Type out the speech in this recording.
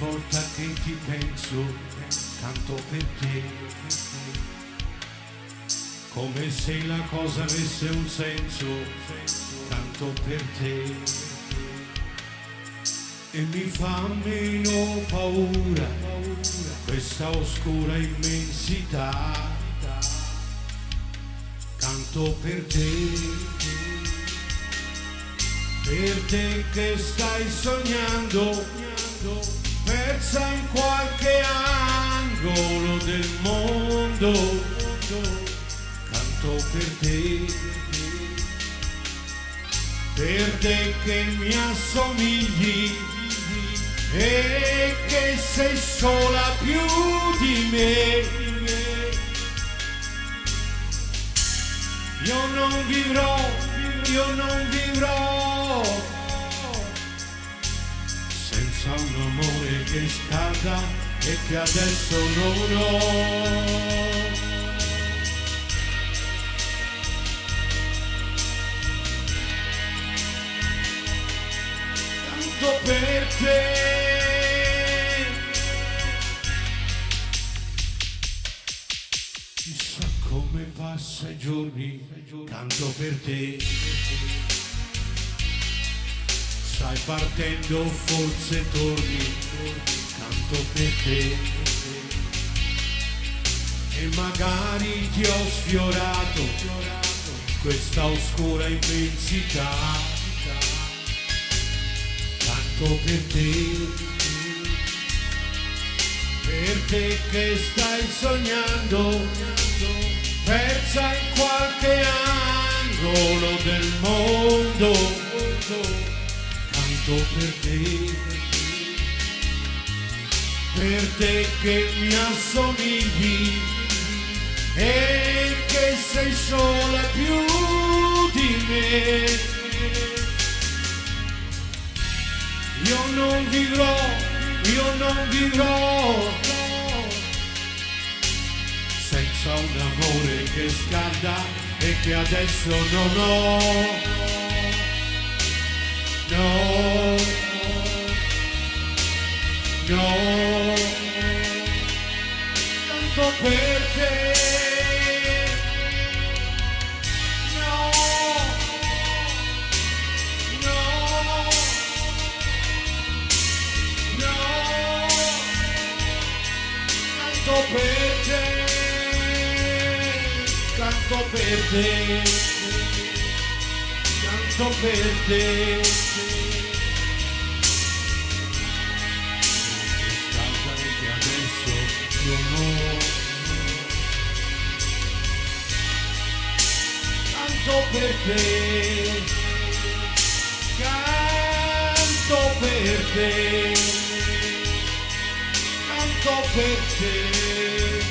volta che ti penso, canto per te, come se la cosa avesse un senso, canto per te, e mi fa meno paura questa oscura immensità, canto per te che stai sognando, persa in qualche angolo del mondo, canto per te che mi assomigli e che sei sola più di me. Io non vivrò senza un amore che scalda e che adesso non ho. Canto per te, chissà come passa i giorni, canto per te. Stai partendo, forse torni, canto per te. E magari ti ho sfiorato questa oscura immensità, canto per te che stai sognando, persa in qualche angolo del mondo, canto per te che mi assomigli e che sei sola più di me. Io non vivrò senza un amore che scalda e che adesso non ho. No, canto per te. No, canto per te, canto per te, canto per te. Canto per te, canto per te, canto per te.